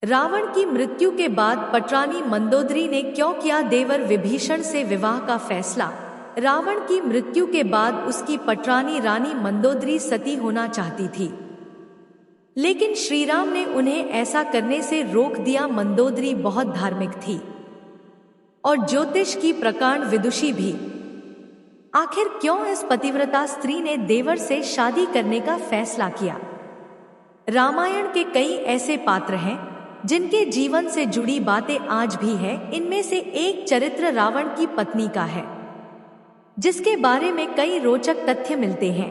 रावण की मृत्यु के बाद पटरानी मंदोदरी ने क्यों किया देवर विभीषण से विवाह का फैसला। रावण की मृत्यु के बाद उसकी पटरानी रानी मंदोदरी सती होना चाहती थी, लेकिन श्रीराम ने उन्हें ऐसा करने से रोक दिया। मंदोदरी बहुत धार्मिक थी और ज्योतिष की प्रकांड विदुषी भी। आखिर क्यों इस पतिव्रता स्त्री ने देवर से शादी करने का फैसला किया। रामायण के कई ऐसे पात्र हैं जिनके जीवन से जुड़ी बातें आज भी है। इनमें से एक चरित्र रावण की पत्नी का है, जिसके बारे में कई रोचक तथ्य मिलते हैं।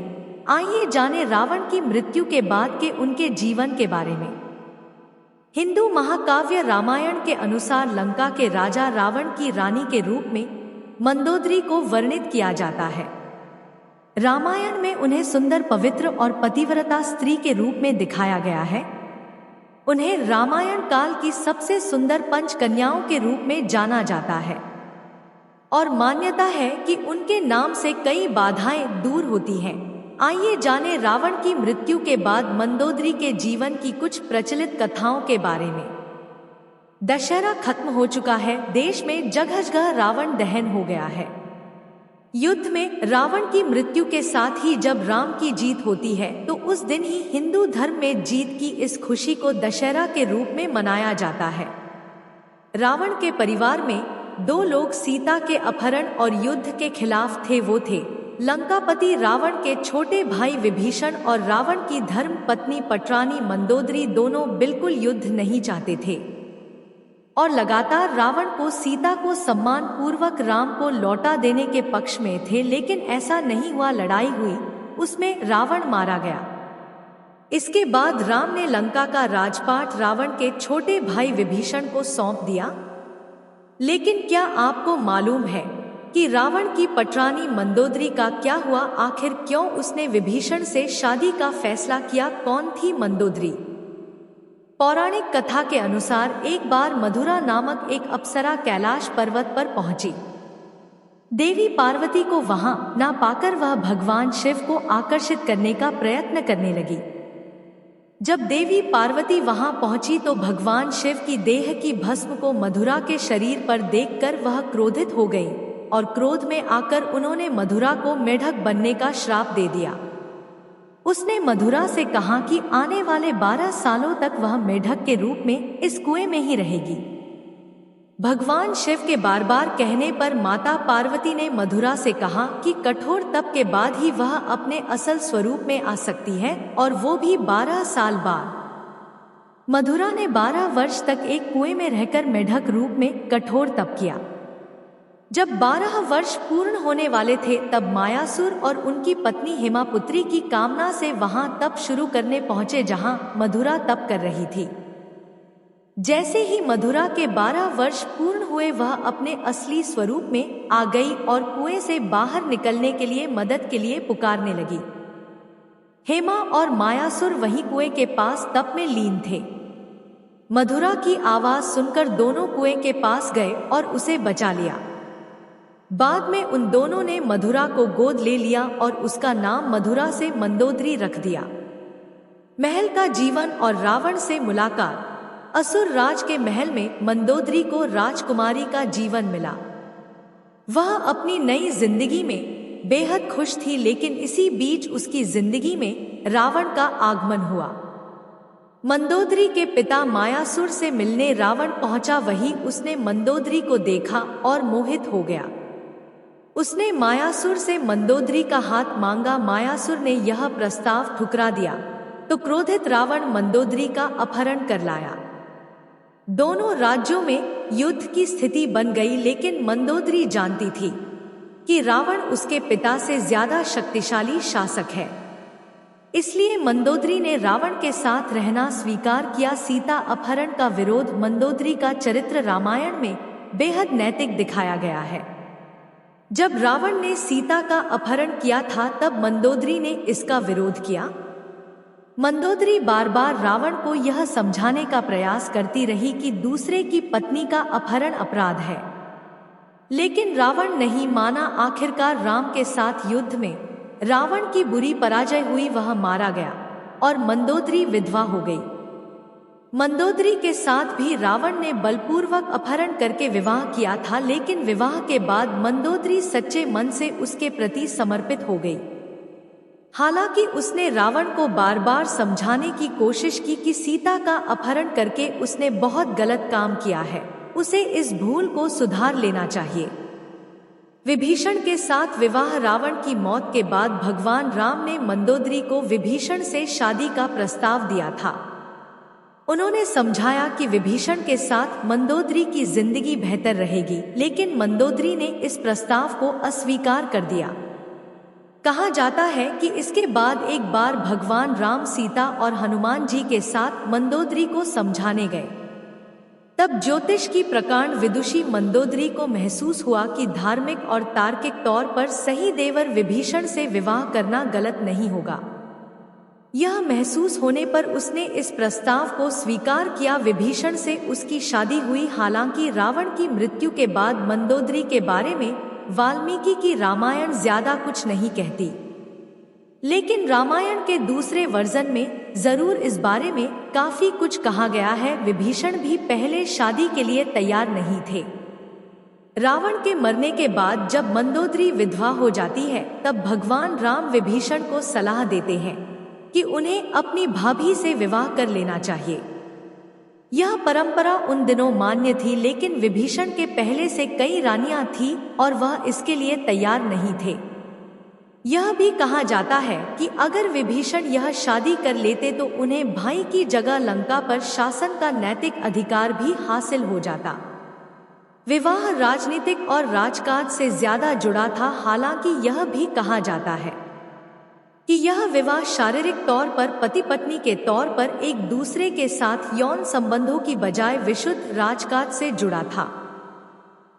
आइए जानें रावण की मृत्यु के बाद के उनके जीवन के बारे में। हिंदू महाकाव्य रामायण के अनुसार लंका के राजा रावण की रानी के रूप में मंदोदरी को वर्णित किया जाता है। रामायण में उन्हें सुंदर, पवित्र और पतिव्रता स्त्री के रूप में दिखाया गया है। उन्हें रामायण काल की सबसे सुंदर पंच कन्याओं के रूप में जाना जाता है और मान्यता है कि उनके नाम से कई बाधाएं दूर होती हैं। आइए जानें रावण की मृत्यु के बाद मंदोदरी के जीवन की कुछ प्रचलित कथाओं के बारे में। दशहरा खत्म हो चुका है, देश में जगह जगह रावण दहन हो गया है। युद्ध में रावण की मृत्यु के साथ ही जब राम की जीत होती है तो उस दिन ही हिंदू धर्म में जीत की इस खुशी को दशहरा के रूप में मनाया जाता है। रावण के परिवार में दो लोग सीता के अपहरण और युद्ध के खिलाफ थे। वो थे लंकापति रावण के छोटे भाई विभीषण और रावण की धर्म पत्नी पटरानी मंदोदरी। दोनों बिल्कुल युद्ध नहीं चाहते थे और लगातार रावण को सीता को सम्मान पूर्वक राम को लौटा देने के पक्ष में थे, लेकिन ऐसा नहीं हुआ। लड़ाई हुई, उसमें रावण मारा गया। इसके बाद राम ने लंका का राजपाट रावण के छोटे भाई विभीषण को सौंप दिया। लेकिन क्या आपको मालूम है कि रावण की पटरानी मंदोदरी का क्या हुआ? आखिर क्यों उसने विभीषण से शादी का फैसला किया? कौन थी मंदोदरी? पौराणिक कथा के अनुसार एक बार मधुरा नामक एक अप्सरा कैलाश पर्वत पर पहुंची। देवी पार्वती को वहां ना पाकर वह भगवान शिव को आकर्षित करने का प्रयत्न करने लगी। जब देवी पार्वती वहां पहुंची तो भगवान शिव की देह की भस्म को मधुरा के शरीर पर देखकर वह क्रोधित हो गई और क्रोध में आकर उन्होंने मधुरा को मेढक बनने का श्राप दे दिया। उसने मधुरा से कहा कि आने वाले 12 सालों तक वह मेढक के रूप में इस कुएं में ही रहेगी। भगवान शिव के बार बार कहने पर माता पार्वती ने मधुरा से कहा कि कठोर तप के बाद ही वह अपने असल स्वरूप में आ सकती है, और वो भी 12 साल बाद। मधुरा ने 12 वर्ष तक एक कुएं में रहकर मेढक रूप में कठोर तप किया। जब 12 वर्ष पूर्ण होने वाले थे तब मायासुर और उनकी पत्नी हेमापुत्री की कामना से वहां तप शुरू करने पहुंचे जहां मधुरा तप कर रही थी। जैसे ही मधुरा के 12 वर्ष पूर्ण हुए वह अपने असली स्वरूप में आ गई और कुएं से बाहर निकलने के लिए मदद के लिए पुकारने लगी। हेमा और मायासुर वहीं कुएं के पास तप में लीन थे। मधुरा की आवाज सुनकर दोनों कुएं के पास गए और उसे बचा लिया। बाद में उन दोनों ने मधुरा को गोद ले लिया और उसका नाम मधुरा से मंदोदरी रख दिया। महल का जीवन और रावण से मुलाकात। असुर राज के महल में मंदोदरी को राजकुमारी का जीवन मिला। वह अपनी नई जिंदगी में बेहद खुश थी, लेकिन इसी बीच उसकी जिंदगी में रावण का आगमन हुआ। मंदोदरी के पिता मायासुर से मिलने रावण पहुंचा। वहीं उसने मंदोदरी को देखा और मोहित हो गया। उसने मायासुर से मंदोदरी का हाथ मांगा। मायासुर ने यह प्रस्ताव ठुकरा दिया तो क्रोधित रावण मंदोदरी का अपहरण कर लाया। दोनों राज्यों में युद्ध की स्थिति बन गई, लेकिन मंदोदरी जानती थी कि रावण उसके पिता से ज्यादा शक्तिशाली शासक है। इसलिए मंदोदरी ने रावण के साथ रहना स्वीकार किया। सीता अपहरण का विरोध। मंदोदरी का चरित्र रामायण में बेहद नैतिक दिखाया गया है। जब रावण ने सीता का अपहरण किया था तब मंदोदरी ने इसका विरोध किया। मंदोदरी बार बार रावण को यह समझाने का प्रयास करती रही कि दूसरे की पत्नी का अपहरण अपराध है, लेकिन रावण नहीं माना। आखिरकार राम के साथ युद्ध में रावण की बुरी पराजय हुई, वह मारा गया और मंदोदरी विधवा हो गई। मंदोदरी के साथ भी रावण ने बलपूर्वक अपहरण करके विवाह किया था, लेकिन विवाह के बाद मंदोदरी सच्चे मन से उसके प्रति समर्पित हो गई। हालांकि उसने रावण को बार बार समझाने की कोशिश की कि सीता का अपहरण करके उसने बहुत गलत काम किया है, उसे इस भूल को सुधार लेना चाहिए। विभीषण के साथ विवाह रावण की मौत के बाद भगवान राम ने मंदोदरी को विभीषण से शादी का प्रस्ताव दिया था। उन्होंने समझाया कि विभीषण के साथ मंदोदरी की जिंदगी बेहतर रहेगी, लेकिन मंदोदरी ने इस प्रस्ताव को अस्वीकार कर दिया। कहा जाता है कि इसके बाद एक बार भगवान राम सीता और हनुमान जी के साथ मंदोदरी को समझाने गए। तब ज्योतिष की प्रकांड विदुषी मंदोदरी को महसूस हुआ कि धार्मिक और तार्किक तौर पर सही देवर विभीषण से विवाह करना गलत नहीं होगा। यह महसूस होने पर उसने इस प्रस्ताव को स्वीकार किया। विभीषण से उसकी शादी हुई। हालांकि रावण की मृत्यु के बाद मंदोदरी के बारे में वाल्मीकि की रामायण ज्यादा कुछ नहीं कहती, लेकिन रामायण के दूसरे वर्जन में जरूर इस बारे में काफी कुछ कहा गया है। विभीषण भी पहले शादी के लिए तैयार नहीं थे। रावण के मरने के बाद जब मंदोदरी विधवा हो जाती है, तब भगवान राम विभीषण को सलाह देते हैं कि उन्हें अपनी भाभी से विवाह कर लेना चाहिए। यह परंपरा उन दिनों मान्य थी, लेकिन विभीषण के पहले से कई रानियां थीं और वह इसके लिए तैयार नहीं थे। यह भी कहा जाता है कि अगर विभीषण यह शादी कर लेते तो उन्हें भाई की जगह लंका पर शासन का नैतिक अधिकार भी हासिल हो जाता। विवाह राजनीतिक और राजकाज से ज्यादा जुड़ा था। हालांकि यह भी कहा जाता है कि यह विवाह शारीरिक तौर पर पति पत्नी के तौर पर एक दूसरे के साथ यौन संबंधों की बजाय विशुद्ध राजकाज से जुड़ा था,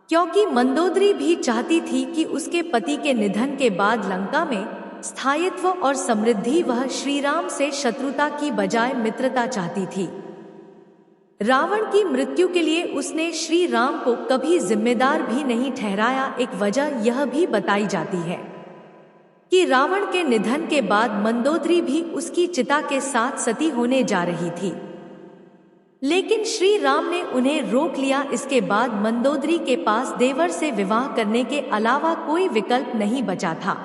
क्योंकि मंदोदरी भी चाहती थी कि उसके पति के निधन के बाद लंका में स्थायित्व और समृद्धि। वह श्रीराम से शत्रुता की बजाय मित्रता चाहती थी। रावण की मृत्यु के लिए उसने श्री राम को कभी जिम्मेदार भी नहीं ठहराया। एक वजह यह भी बताई जाती है कि रावण के निधन के बाद मंदोदरी भी उसकी चिता के साथ सती होने जा रही थी, लेकिन श्री राम ने उन्हें रोक लिया। इसके बाद मंदोदरी के पास देवर से विवाह करने के अलावा कोई विकल्प नहीं बचा था।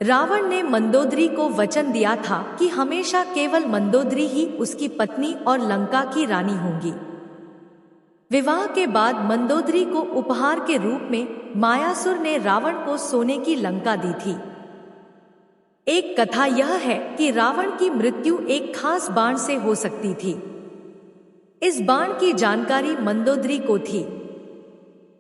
रावण ने मंदोदरी को वचन दिया था कि हमेशा केवल मंदोदरी ही उसकी पत्नी और लंका की रानी होंगी। विवाह के बाद मंदोदरी को उपहार के रूप में मायासुर ने रावण को सोने की लंका दी थी। एक कथा यह है कि रावण की मृत्यु एक खास बाण से हो सकती थी। इस बाण की जानकारी मंदोदरी को थी।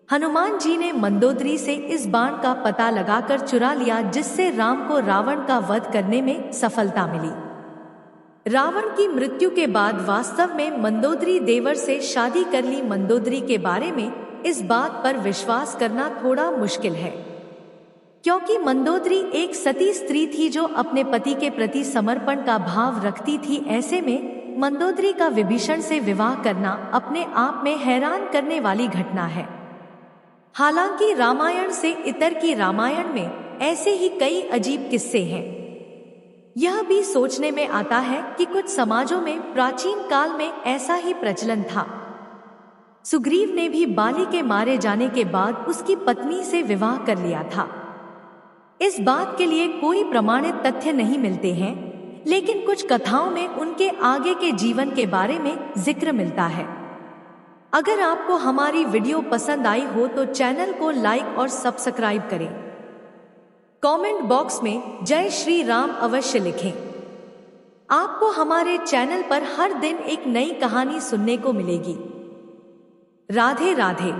हनुमान जी ने मंदोदरी से इस बाण का पता लगाकर चुरा लिया, जिससे राम को रावण का वध करने में सफलता मिली। रावण की मृत्यु के बाद वास्तव में मंदोदरी देवर से शादी कर ली। मंदोदरी के बारे में इस बात पर विश्वास करना थोड़ा मुश्किल है, क्योंकि मंदोदरी एक सती स्त्री थी जो अपने पति के प्रति समर्पण का भाव रखती थी। ऐसे में मंदोदरी का विभीषण से विवाह करना अपने आप में हैरान करने वाली घटना है। हालांकि रामायण से इतर की रामायण में ऐसे ही कई अजीब किस्से हैं। यह भी सोचने में आता है कि कुछ समाजों में प्राचीन काल में ऐसा ही प्रचलन था। सुग्रीव ने भी बाली के मारे जाने के बाद उसकी पत्नी से विवाह कर लिया था। इस बात के लिए कोई प्रमाणित तथ्य नहीं मिलते हैं, लेकिन कुछ कथाओं में उनके आगे के जीवन के बारे में जिक्र मिलता है। अगर आपको हमारी वीडियो पसंद आई हो तो चैनल को लाइक और सब्सक्राइब करें। कमेंट बॉक्स में जय श्री राम अवश्य लिखें। आपको हमारे चैनल पर हर दिन एक नई कहानी सुनने को मिलेगी। राधे राधे।